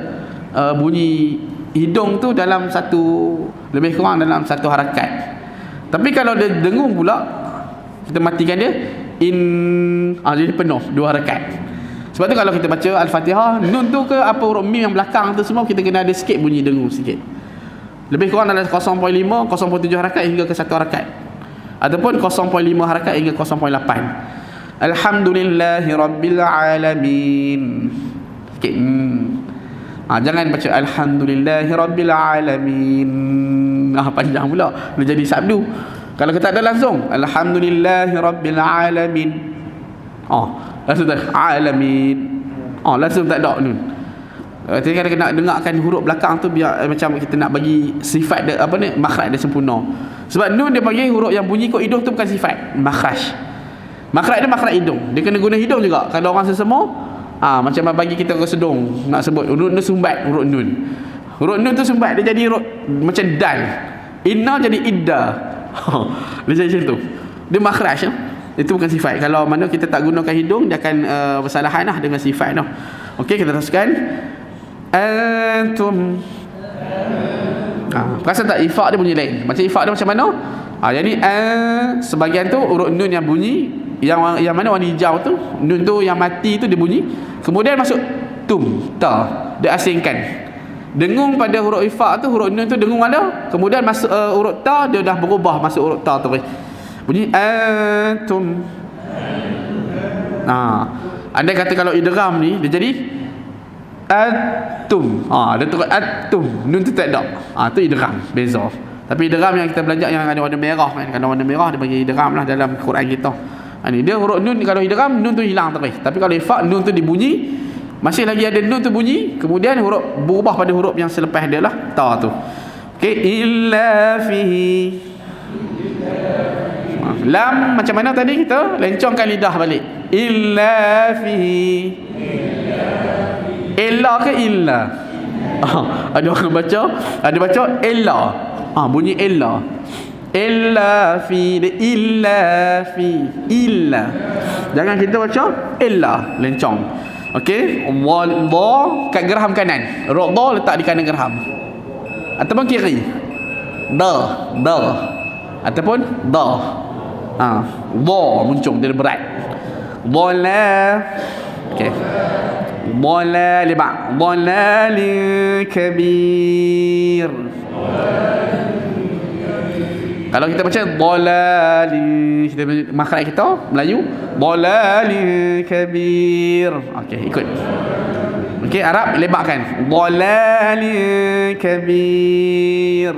[SPEAKER 1] bunyi hidung tu dalam satu, lebih kurang dalam satu harakat. Tapi kalau dia dengung pula, kita matikan dia jadi penuh 2 rakaat. Sebab tu kalau kita baca Al-Fatihah, nun tu ke apa huruf mim yang belakang tu semua kita kena ada sikit bunyi dengung sikit. Lebih kurang dalam 0.5, 0.7 rakaat hingga ke 1 rakaat. Ataupun 0.5 rakaat hingga 0.8. Alhamdulillahirabbil alamin. Sikit. Jangan baca Alhamdulillahirabbil alamin. Panjang pula. Dia jadi sabdu. Kalau kita ada langsung Alhamdulillahirabbil alamin. Langsung tak alamin. Langsung tak ada nun. Jadi kadang kena dengarkan huruf belakang tu biar macam kita nak bagi sifat dia, makhraj dia sempurna. Sebab nun dia panggil huruf yang bunyi kat hidung tu bukan sifat, makhraj. Makhraj dia makhraj hidung. Dia kena guna hidung juga. Kalau orang sesama macam bagi kita ke sedung nak sebut huruf nun sumbat, huruf nun. Huruf nun tu sumbat, dia jadi huruf macam dal. Inna jadi idda. Dia jadi macam tu. Dia makhraj. Itu bukan sifat. Kalau mana kita tak gunakan hidung, dia akan bersalahan lah dengan sifat tu. Okey, kita teruskan. Antum. Perasan tak ifak dia bunyi lain? Macam ifak dia macam mana? Jadi sebahagian tu huruf nun yang bunyi, yang mana warna hijau tu, nun tu yang mati tu dia bunyi. Kemudian masuk ta, dia asingkan. Dengung pada huruf ifak tu, huruf nun tu dengung ada. Kemudian masuk huruf ta, dia dah berubah masuk huruf ta tu. Bunyi antum. Anda kata kalau idgham ni dia jadi atum. Dia turut atum. Nun tu tak ada. Tu idgham, beza. Tapi idgham yang kita belajar yang ada warna merah kan. Kalau warna merah dia bagi idgham lah dalam Quran kita. Ni dia huruf nun, kalau idgham nun tu hilang terus. Tapi kalau ifak nun tu dibunyi, masih lagi ada nun tu bunyi, kemudian huruf berubah pada huruf yang selepas dia lah, ta tu. Okey, illa fihi. Lam macam mana tadi kita lencongkan lidah balik. Illa fihi. Illa ke illa? Ada orang baca, ada baca illa. Bunyi illa. Illa fi, illa fi, illa. Jangan kita baca illa, lencong. Okey, dha kat geraham kanan. Dha letak di kanan geraham. Ataupun kiri. Da. Ataupun da. Dha muncung dia berat. Dhalla. Okey. Dhalla liba. Dhallal kabir. Kalau kita baca dhalali, kita makhraj kita Melayu dhalali kabir. Okey, ikut. Okey, Arab lebarkan dhalali kabir.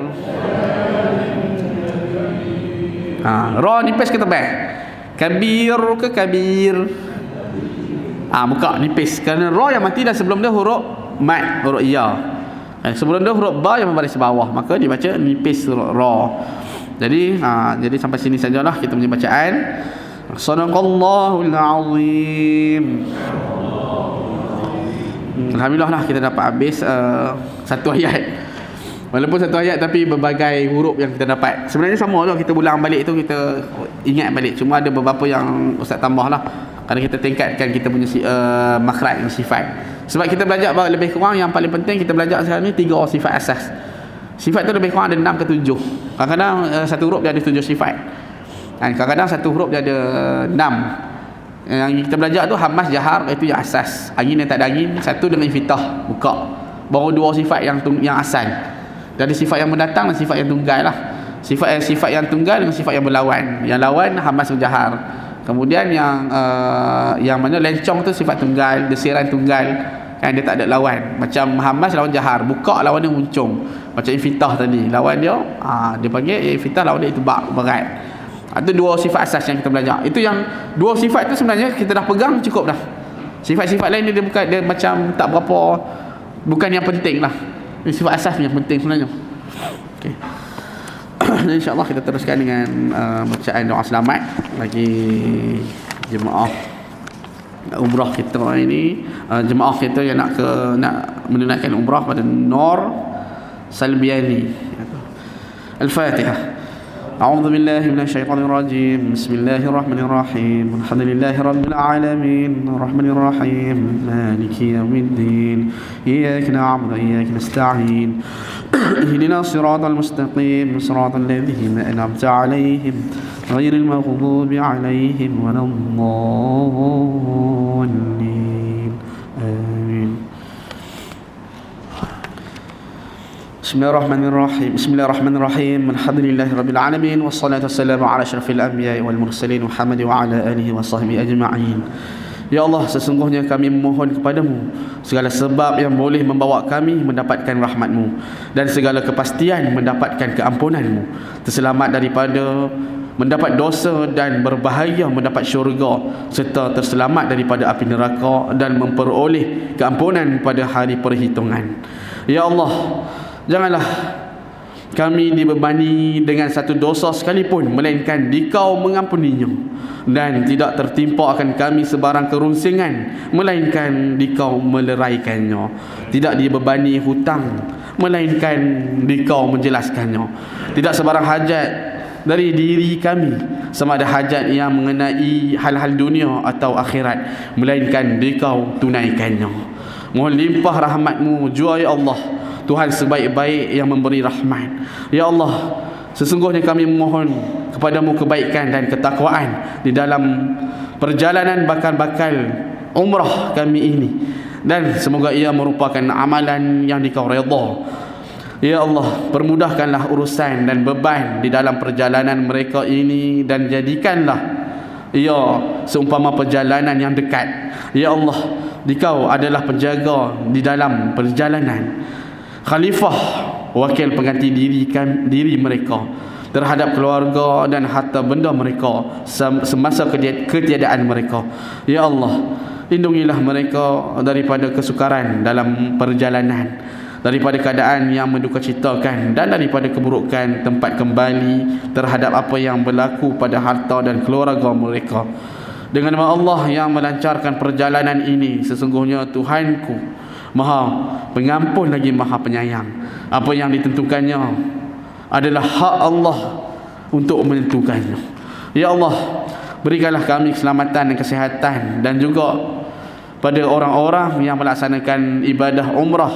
[SPEAKER 1] Ra nipis ke tebal? Kabir ke kabir? Buka nipis kerana ra yang mati dan sebelum dia huruf mat, huruf ya. Sebelum dia huruf ba yang membaris bawah, maka dibaca nipis ra. Jadi sampai sini sajalah kita punya bacaan. Sadaqallahul azim. Alhamdulillah lah kita dapat habis satu ayat. Walaupun satu ayat tapi berbagai huruf yang kita dapat. Sebenarnya sama tu, kita ulang balik tu kita ingat balik. Cuma ada beberapa yang Ustaz tambah lah. Kerana kita tingkatkan kita punya makhraj dan sifat. Sebab kita belajar lebih kurang yang paling penting kita belajar sekarang ni 3 sifat asas. Sifat tu lebih kurang ada 6 ke 7. Kadang-kadang satu huruf dia ada 7 sifat. Kadang-kadang satu huruf dia ada 6. Yang kita belajar tu hamas jahar, itu yang asas. Angin dan tak ada angin, satu dengan iftitah, buka. Baru 2 sifat yang asal. Dari sifat yang mendatang dan sifat yang tunggal lah. Sifat yang tunggal dengan sifat yang berlawan. Yang lawan hamas jahar. Kemudian yang mana lencong tu sifat tunggal, desiran tunggal. Dia tak ada lawan. Macam hamas lawan jahar, buka lawan dia muncung. Macam infitah tadi, lawan dia dia panggil infitah, lawan dia itibak, berat. Itu 2 sifat asas yang kita belajar. Itu yang 2 sifat tu sebenarnya kita dah pegang cukup dah. Sifat-sifat lain dia bukan, dia macam tak berapa, bukan yang penting lah. Ini sifat asas yang penting sebenarnya. Okey. InsyaAllah kita teruskan dengan bacaan doa selamat bagi jemaah umrah kita ini, jemaah kita yang nak menunaikan umrah pada Nur Salbiani. Al-Fatihah. أعوذ بالله من الشيطان الرجيم. بسم الله الرحمن الرحيم. الحمد لله رب العالمين الرحمن الرحيم مالك يوم الدين إياك نعبد وإياك نستعين اهدنا الصراط المستقيم صراط الذين أنعمت عليهم غير المغضوب عليهم ولا الضالين آمين. Bismillahirrahmanirrahim. Bismillahirrahmanirrahim. Alhamdulillahi rabbil alamin wassalatu wassalamu ala asyrafil anbiya'i wal mursalin Muhammad wa ala alihi wa sahbihi ajma'in. Ya Allah, sesungguhnya kami memohon kepadamu segala sebab yang boleh membawa kami mendapatkan rahmat-Mu dan segala kepastian mendapatkan keampunan-Mu, terselamat daripada mendapat dosa dan berbahaya mendapat syurga, serta terselamat daripada api neraka dan memperoleh keampunan pada hari perhitungan. Ya Allah, janganlah kami dibebani dengan satu dosa sekalipun, melainkan Dikau mengampuninya, dan tidak tertimpa akan kami sebarang kerunsingan, melainkan Dikau meleraikannya. Tidak dibebani hutang, melainkan Dikau menjelaskannya. Tidak sebarang hajat dari diri kami, sama ada hajat yang mengenai hal-hal dunia atau akhirat, melainkan Dikau tunaikannya. Mohon limpah rahmat-Mu jua ya Allah, Tuhan sebaik-baik yang memberi rahmat. Ya Allah, sesungguhnya kami memohon kepadamu kebaikan dan ketakwaan di dalam perjalanan bakal umrah kami ini, dan semoga ia merupakan amalan yang Dikau redha. Ya Allah, permudahkanlah urusan dan beban di dalam perjalanan mereka ini, dan jadikanlah ia seumpama perjalanan yang dekat. Ya Allah, Dikau adalah penjaga di dalam perjalanan, khalifah, wakil pengganti diri mereka terhadap keluarga dan harta benda mereka semasa ketiadaan mereka. Ya Allah, lindungilah mereka daripada kesukaran dalam perjalanan, daripada keadaan yang mendukacitakan, dan daripada keburukan tempat kembali terhadap apa yang berlaku pada harta dan keluarga mereka. Dengan nama Allah yang melancarkan perjalanan ini, sesungguhnya Tuhanku Maha Pengampun lagi Maha Penyayang. Apa yang ditentukannya adalah hak Allah untuk menentukannya. Ya Allah, berikanlah kami keselamatan dan kesihatan, dan juga pada orang-orang yang melaksanakan ibadah umrah,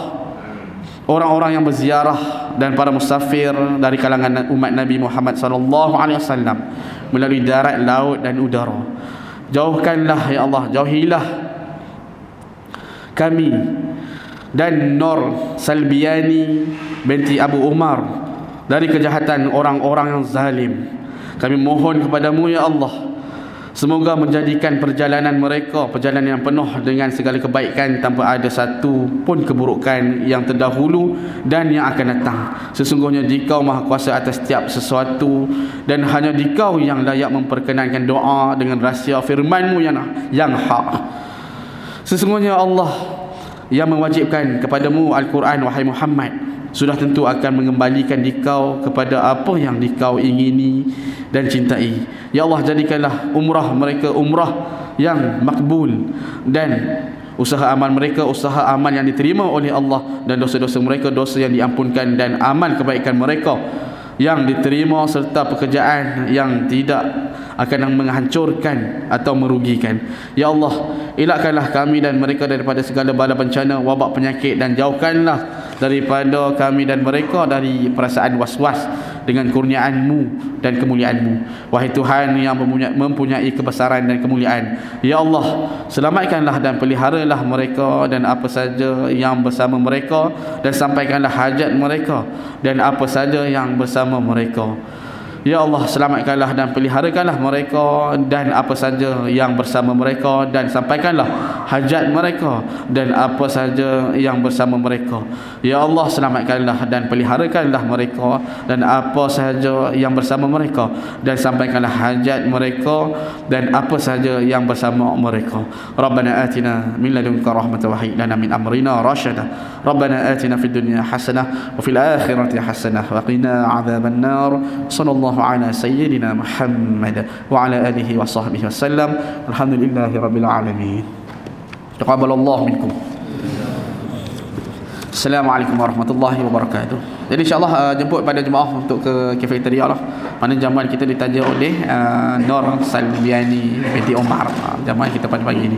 [SPEAKER 1] orang-orang yang berziarah, dan para musafir dari kalangan umat Nabi Muhammad SAW melalui darat, laut dan udara. Jauhkanlah ya Allah, jauhilah kami dan Nur Salbiani binti Abu Umar dari kejahatan orang-orang yang zalim. Kami mohon kepadamu ya Allah, semoga menjadikan perjalanan mereka perjalanan yang penuh dengan segala kebaikan, tanpa ada satu pun keburukan yang terdahulu dan yang akan datang. Sesungguhnya Dikau Maha Kuasa atas setiap sesuatu, dan hanya Dikau yang layak memperkenankan doa dengan rahsia firman-Mu yang hak. Sesungguhnya Allah yang mewajibkan kepadamu Al-Quran, wahai Muhammad, sudah tentu akan mengembalikan Dikau kepada apa yang Dikau ingini dan cintai. Ya Allah, jadikanlah umrah mereka umrah yang makbul, dan usaha amal mereka usaha amal yang diterima oleh Allah, dan dosa-dosa mereka dosa yang diampunkan, dan amal kebaikan mereka yang diterima, serta pekerjaan yang tidak akan menghancurkan atau merugikan. Ya Allah, elakkanlah kami dan mereka daripada segala bala bencana, wabak, penyakit, dan jauhkanlah daripada kami dan mereka dari perasaan was-was dengan kurniaan-Mu dan kemuliaan-Mu. Wahai Tuhan yang mempunyai kebesaran dan kemuliaan, ya Allah, selamatkanlah dan peliharalah mereka dan apa saja yang bersama mereka, dan sampaikanlah hajat mereka dan apa saja yang bersama mereka. Ya Allah, selamatkanlah dan peliharakanlah mereka dan apa saja yang bersama mereka, dan sampaikanlah hajat mereka dan apa saja yang bersama mereka. Ya Allah, selamatkanlah dan peliharakanlah mereka dan apa saja yang bersama mereka, dan sampaikanlah hajat mereka dan apa saja yang bersama mereka. Rabbana atina min ladunka rahmatan wa hayyi lana min amrina rasyada. Rabbana atina fid dunya hasanah wa fil akhirati hasanah wa qina adzaban nar. Sallallahu على سيدنا محمد وعلى آله وصحبه وسلم. الحمد لله رب العالمين. تقبل الله منكم. Assalamualaikum warahmatullahi wabarakatuh. Jadi insyaAllah jemput pada jemaah untuk ke kafeteria lah. Mana jamuan kita ditaja oleh Nur Salbiani binti Omar. Jamuan kita pada pagi ini.